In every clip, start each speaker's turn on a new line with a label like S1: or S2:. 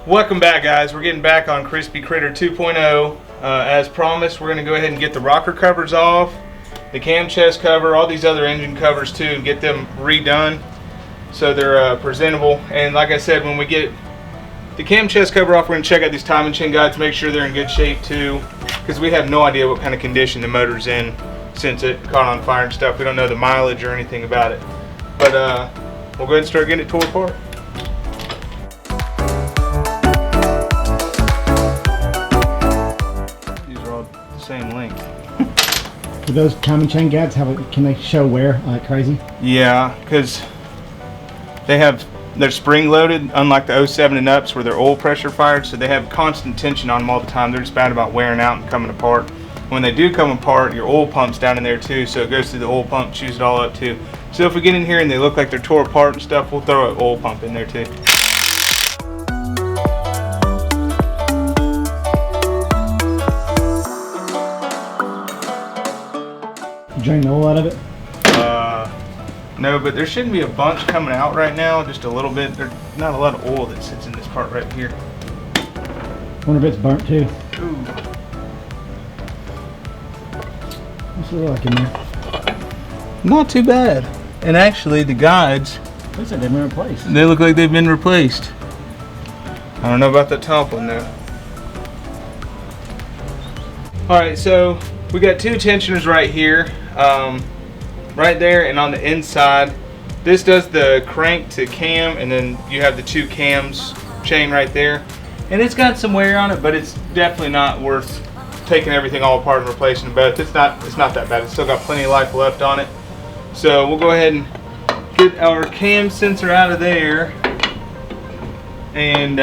S1: Welcome back, guys. We're getting back on Crispy Critter 2.0. As promised, we're going to go ahead and get the rocker covers off, the cam chest cover, all these other engine covers too, and get them redone so they're presentable. And like I said, when we get the cam chest cover off, we're going to check out these timing chain guides, make sure they're in good shape too, because we have no idea what kind of condition the motor's in since it caught on fire and stuff. We don't know the mileage or anything about it. But we'll go ahead and start getting it tore apart. Same length.
S2: Do those timing chain guides can they show wear like crazy?
S1: Yeah, because they're spring loaded, unlike the 07 and ups where they're oil pressure fired, so they have constant tension on them all the time. They're just bad about wearing out and coming apart. When they do come apart, your oil pump's down in there too, so it goes through the oil pump, chews it all up too. So if we get in here and they look like they're tore apart and stuff, we'll throw an oil pump in there too.
S2: Drain the oil out of it?
S1: No, but there shouldn't be a bunch coming out right now, just a little bit. There's not a lot of oil that sits in this part right here.
S2: Wonder if it's burnt too.
S1: Ooh.
S2: What's it look like in there?
S1: Not too bad. And actually the guides,
S2: Looks like they've been replaced.
S1: they look like they've been replaced. I don't know about the top one though. Alright, so we got two tensioners right here, right there and on the inside. This does the crank to cam, and then you have the two cams chain right there. And it's got some wear on it, but it's definitely not worth taking everything all apart and replacing them both. It's not that bad. It's still got plenty of life left on it. So we'll go ahead and get our cam sensor out of there and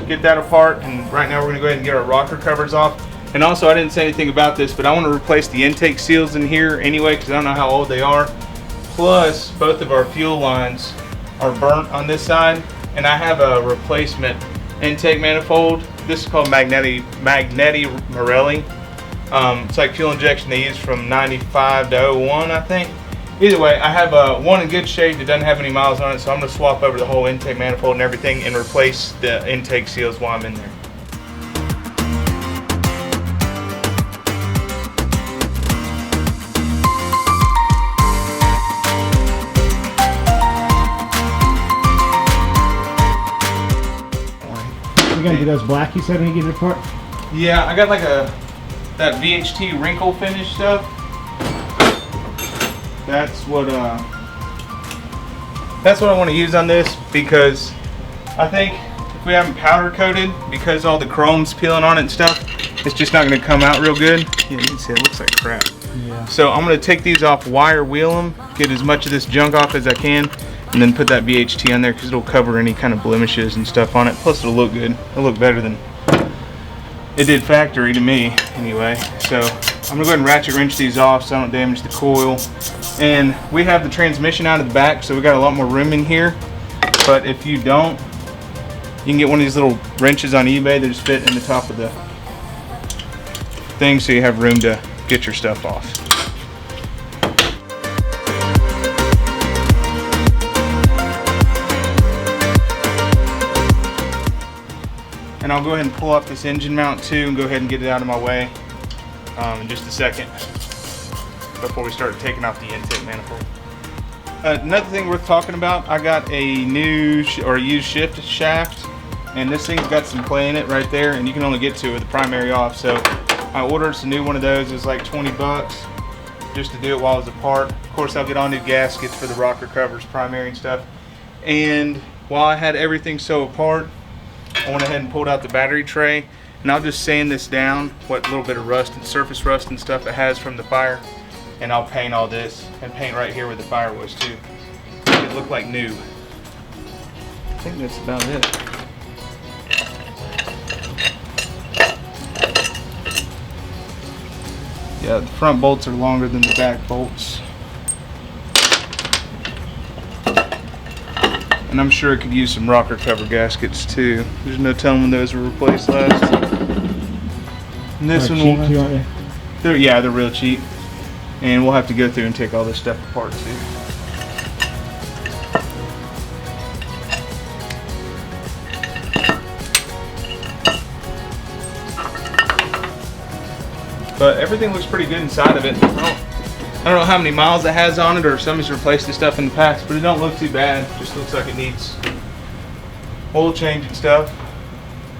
S1: get that apart. And right now we're going to go ahead and get our rocker covers off. And also, I didn't say anything about this, but I want to replace the intake seals in here anyway, because I don't know how old they are. Plus, both of our fuel lines are burnt on this side, and I have a replacement intake manifold. This is called Magneti Marelli. It's like fuel injection they use from 95 to 01, I think. Either way, I have one in good shape that doesn't have any miles on it, so I'm going to swap over the whole intake manifold and everything and replace the intake seals while I'm in there.
S2: You're gonna do those black you said when you get it apart?
S1: Yeah, I got like that VHT wrinkle finish stuff. That's what I want to use on this, because I think if we have them powder coated, because all the chrome's peeling on it and stuff, it's just not going to come out real good. Yeah, you can see it looks like crap.
S2: Yeah.
S1: So I'm going to take these off, wire wheel them, get as much of this junk off as I can, and then put that VHT on there because it'll cover any kind of blemishes and stuff on it. Plus it'll look good. It'll look better than it did factory to me anyway. So I'm gonna go ahead and ratchet wrench these off so I don't damage the coil. And we have the transmission out of the back, so we got a lot more room in here. But if you don't, you can get one of these little wrenches on eBay that just fit in the top of the thing, so you have room to get your stuff off. And I'll go ahead and pull off this engine mount too and go ahead and get it out of my way in just a second before we start taking off the intake manifold. Another thing worth talking about, I got a new or used shift shaft, and this thing's got some play in it right there, and you can only get to it with the primary off. So I ordered a new one of those. It was like 20 bucks just to do it while it was apart. Of course, I'll get all new gaskets for the rocker covers, primary and stuff. And while I had everything so apart, I went ahead and pulled out the battery tray, and I'll just sand this down, what little bit of rust and surface rust and stuff it has from the fire, and I'll paint all this and paint right here where the fire was too. Make it look like new. I think that's about it. Yeah, the front bolts are longer than the back bolts. And I'm sure it could use some rocker cover gaskets too. There's no telling when those were replaced last. And this one will have to, they're real cheap. And we'll have to go through and take all this stuff apart too. but everything looks pretty good inside of it. I don't know how many miles it has on it, or if somebody's replaced this stuff in the past, but it don't look too bad. Just looks like it needs oil change and stuff.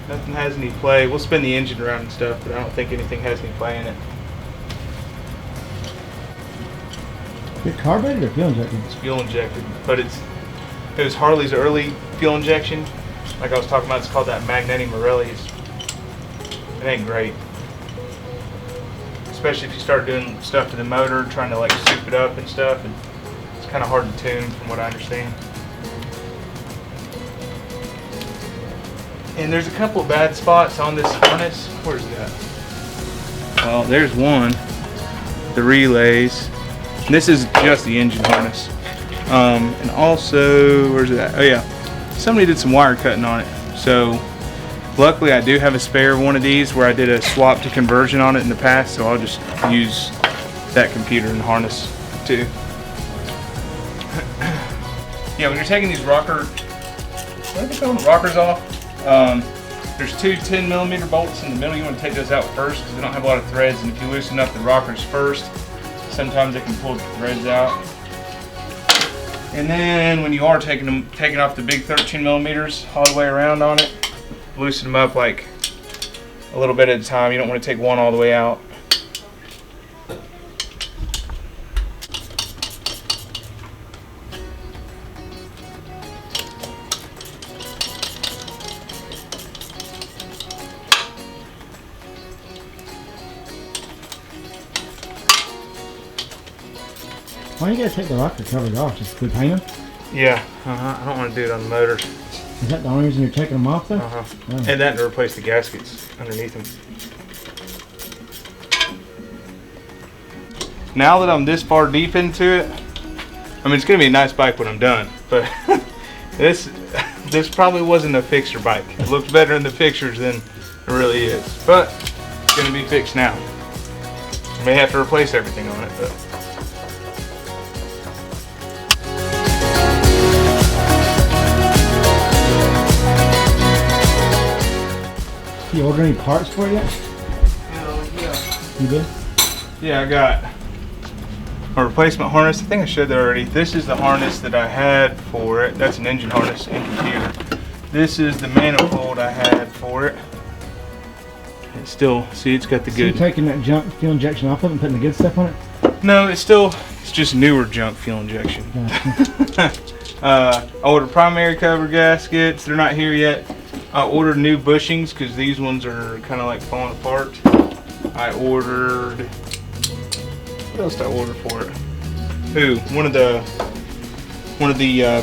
S1: Nothing has any play. We'll spin the engine around and stuff, but I don't think anything has any play in it.
S2: Is it carbureted or fuel injected?
S1: It's fuel injected, but it was Harley's early fuel injection. Like I was talking about, it's called that Magneti Morelli's. It ain't great. Especially if you start doing stuff to the motor, trying to like soup it up and stuff, and it's kind of hard to tune from what I understand. And there's a couple of bad spots on this harness. Where's that? Well, there's one. The relays. And this is just the engine harness. And also, where's it at? Oh yeah, somebody did some wire cutting on it. So luckily I do have a spare one of these where I did a swap to conversion on it in the past, so I'll just use that computer and harness too. Yeah, when you're taking these rockers off, there's two 10mm bolts in the middle. You want to take those out first because they don't have a lot of threads, and if you loosen up the rockers first, sometimes they can pull the threads out. And then when you are taking off the big 13mm all the way around on it, loosen them up like a little bit at a time. You don't want to take one all the way out.
S2: Why do you gotta take the rocker covers off? Just to paint them?
S1: Yeah, I don't want to do it on the motor.
S2: Is that the only reason you're taking them off though?
S1: Oh. And that to replace the gaskets underneath them. Now that I'm this far deep into it, I mean, it's gonna be a nice bike when I'm done, but this probably wasn't a fixture bike. It looks better in the pictures than it really is, but it's gonna be fixed now. I may have to replace everything on it, but.
S2: You order any parts for it yet?
S1: Yeah.
S2: You did?
S1: Yeah, I got a replacement harness. I think I showed that already. This is the harness that I had for it. That's an engine harness and computer. This is the manifold I had for it. It's still, see, it's got the
S2: So
S1: good.
S2: you're taking that junk fuel injection off of it and putting the good stuff on it?
S1: No, it's just newer junk fuel injection.
S2: Gotcha.
S1: I ordered primary cover gaskets. They're not here yet. I ordered new bushings because these ones are kind of like falling apart. I ordered, what else did I order for it? Ooh, one of the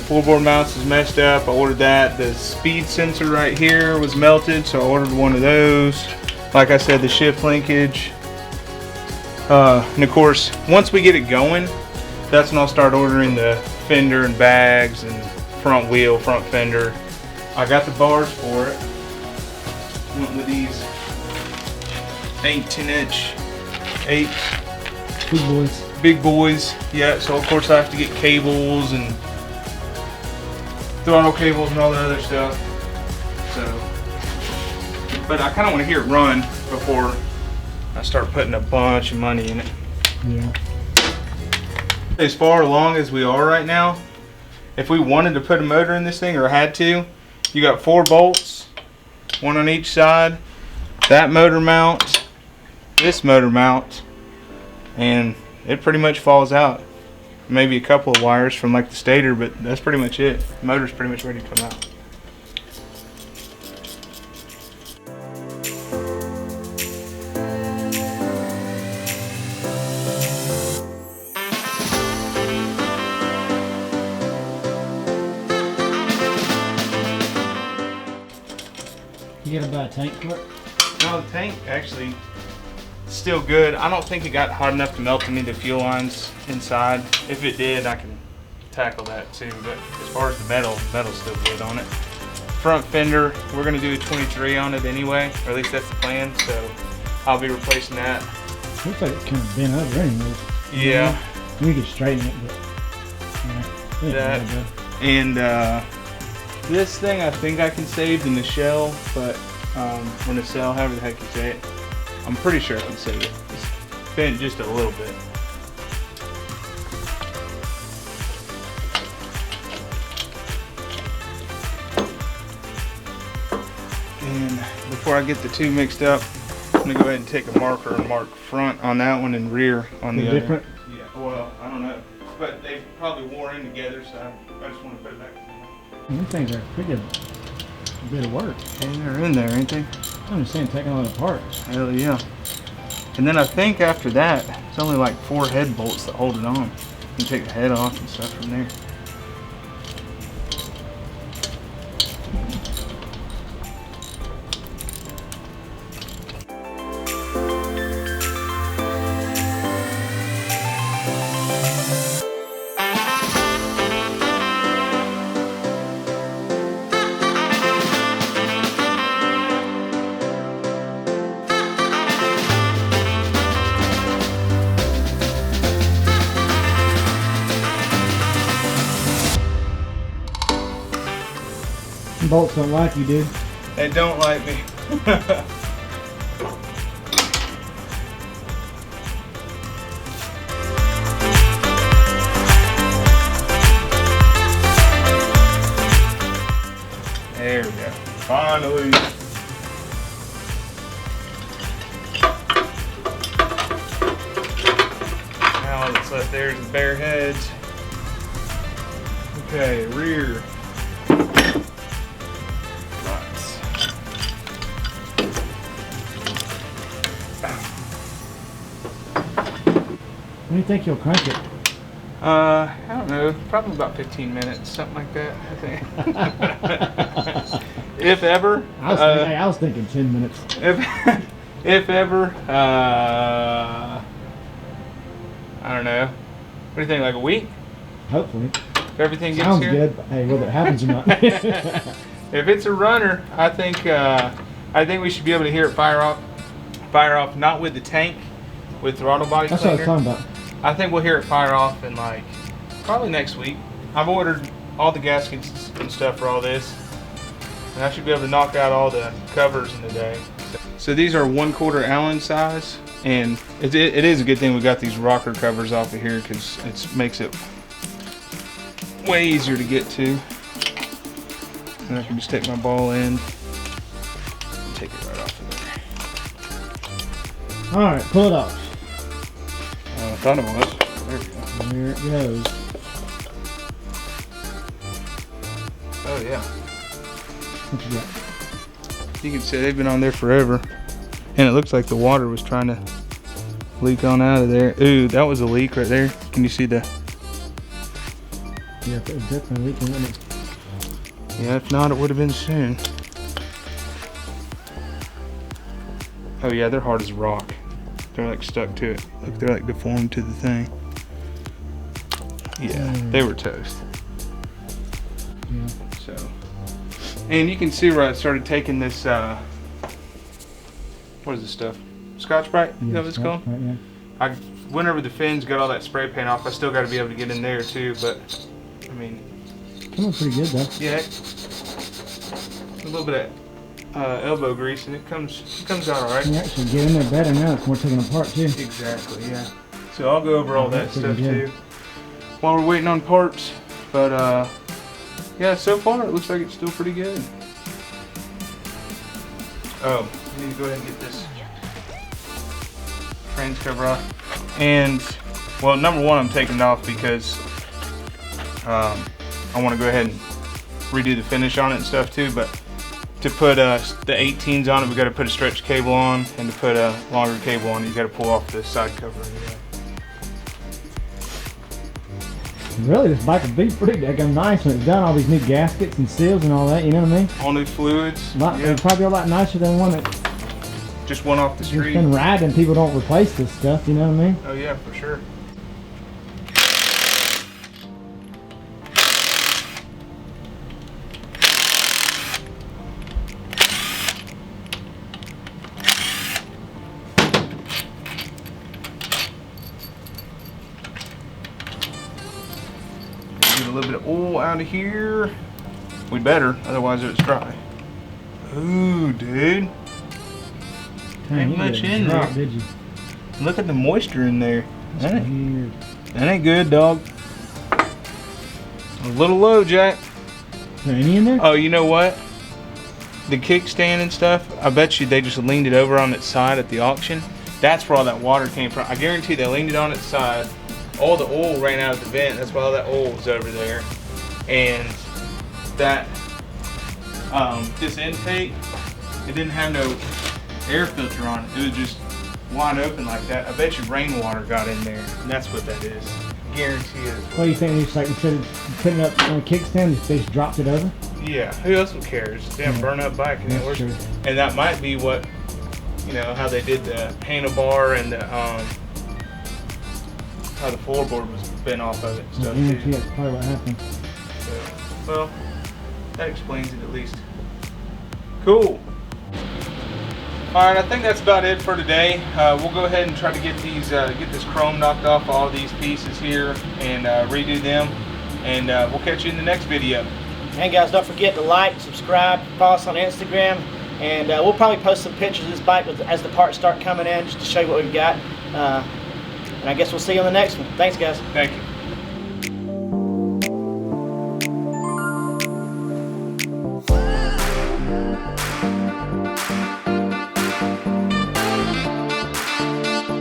S1: floorboard mounts is messed up. I ordered that. The speed sensor right here was melted, so I ordered one of those. Like I said, the shift linkage. And of course, once we get it going, that's when I'll start ordering the fender and bags and front wheel, front fender. I got the bars for it. Went with these 10-inch 8
S2: Big boys.
S1: big boys. Yeah, so of course I have to get cables and throttle cables and all that other stuff. So, but I kind of want to hear it run before I start putting a bunch of money in it.
S2: Yeah.
S1: As far along as we are right now, if we wanted to put a motor in this thing or had to, you got 4 bolts, one on each side, that motor mount, this motor mount, and it pretty much falls out. Maybe a couple of wires from like the stator, but that's pretty much it. The motor's pretty much ready to come out.
S2: You gotta buy a tank for it?
S1: No, the tank actually still good. I don't think it got hot enough to melt any of the fuel lines inside. If it did, I can tackle that too. But as far as the metal's still good on it. Front fender, we're gonna do a 23 on it anyway, or at least that's the plan. So I'll be replacing that.
S2: Looks like it's kind of bent over anyways.
S1: Yeah.
S2: We could straighten it, but yeah.
S1: That and this thing I think I can save in the shell, but or nacelle, however the heck you say it. I'm pretty sure I can see it. It's bent just a little bit. And before I get the two mixed up, I'm gonna go ahead and take a marker and mark front on that one and rear on the other.
S2: Different?
S1: Yeah, well, I don't know. But they probably wore in together, so I just want to put it back.
S2: These things are pretty good. A bit of work.
S1: Hey, they're in there, ain't they?
S2: I understand taking all apart.
S1: Hell yeah. And then I think after that, it's only like 4 head bolts that hold it on. You can take the head off and stuff from there.
S2: Bolts don't like you, dude.
S1: They don't like me. There we go. Finally. Now all that's left there is the bare heads. Okay, rear.
S2: When do you think you'll crank it?
S1: I don't know, probably about 15 minutes, something like that, I think. If ever.
S2: I was thinking 10 minutes.
S1: If ever, I don't know. What do you think, like a week?
S2: Hopefully.
S1: If everything gets
S2: Sounds
S1: here?
S2: good, but hey, whether it happens or not.
S1: If it's a runner, I think we should be able to hear it fire off, not with the tank, with throttle body
S2: That's what I
S1: cleaner.
S2: was talking about.
S1: I think we'll hear it fire off in like probably next week. I've ordered all the gaskets and stuff for all this, and I should be able to knock out all the covers in the day. So these are 1/4 Allen size, and it is a good thing we got these rocker covers off of here because it makes it way easier to get to. And I can just take my ball end and take it right off of there.
S2: All right, pull it off.
S1: I thought it was. There we go.
S2: There it goes.
S1: Oh yeah.
S2: What you got?
S1: You can see they've been on there forever. And it looks like the water was trying to leak on out of there. Ooh, that was a leak right there. Can you see the...
S2: Yeah, it was definitely leaking, wasn't it?
S1: Yeah, if not, it would have been soon. Oh yeah, they're hard as rock. They're like stuck to it. Look, they're like deformed to the thing. Yeah, they were toast.
S2: Yeah.
S1: So, and you can see where I started taking this, what is this stuff? Scotch-Brite? You know what it's called?
S2: Yeah.
S1: I whenever the fins got all that spray paint off, I still got to be able to get in there too, but, I mean...
S2: Coming pretty good though.
S1: Yeah, a little bit of elbow grease, and it comes out all right.
S2: You actually get in there better now. It's more taken apart too.
S1: Exactly, yeah. So I'll go over all that
S2: That's pretty
S1: stuff
S2: good.
S1: too while we're waiting on parts. But yeah, so far it looks like it's still pretty good. Oh, I need to go ahead and get this trans cover off. And well, number one, I'm taking it off because I want to go ahead and redo the finish on it and stuff too. But to put the 18s on it, we got to put a stretch cable on, and to put a longer cable on it, you got to pull off the side cover.
S2: Really, this bike would be pretty daggone nice when it's done. All these new gaskets and seals and all that. You know what I mean?
S1: All new fluids.
S2: It'd probably be a lot nicer than one that
S1: Just one off the
S2: just
S1: street.
S2: been riding. People don't replace this stuff. You know what I mean?
S1: Oh yeah, for sure. Get a little bit of oil out of here. We better, otherwise it's dry. Ooh, dude. Ain't
S2: you
S1: much
S2: didn't
S1: in
S2: drop,
S1: there.
S2: did you?
S1: Look at the moisture in there.
S2: That's weird.
S1: That ain't good, dog. A little low, Jack.
S2: Is there any in there?
S1: Oh, you know what? The kickstand and stuff, I bet you they just leaned it over on its side at the auction. That's where all that water came from. I guarantee they leaned it on its side. All the oil ran out of the vent. That's why all that oil was over there. And that, this intake, it didn't have no air filter on it. It was just wide open like that. I bet you rainwater got in there. And that's what that is. Guarantee it.
S2: What do you think? It's like instead of putting it up on a kickstand, they just dropped it over?
S1: Yeah, who else would care? It's a damn burn up bike. And,
S2: That's true.
S1: And that might be what, you know, how they did the handlebar and the, how the floorboard was bent off of it and stuff
S2: Yeah,
S1: too.
S2: that's probably what happened.
S1: So, well, that explains it at least. Cool. Alright, I think that's about it for today. We'll go ahead and try to get these, get this chrome knocked off all these pieces here and redo them. And we'll catch you in the next video.
S3: And guys, don't forget to like, subscribe, follow us on Instagram, and we'll probably post some pictures of this bike as the parts start coming in, just to show you what we've got. And I guess we'll see you on the next one. Thanks, guys.
S1: Thank you.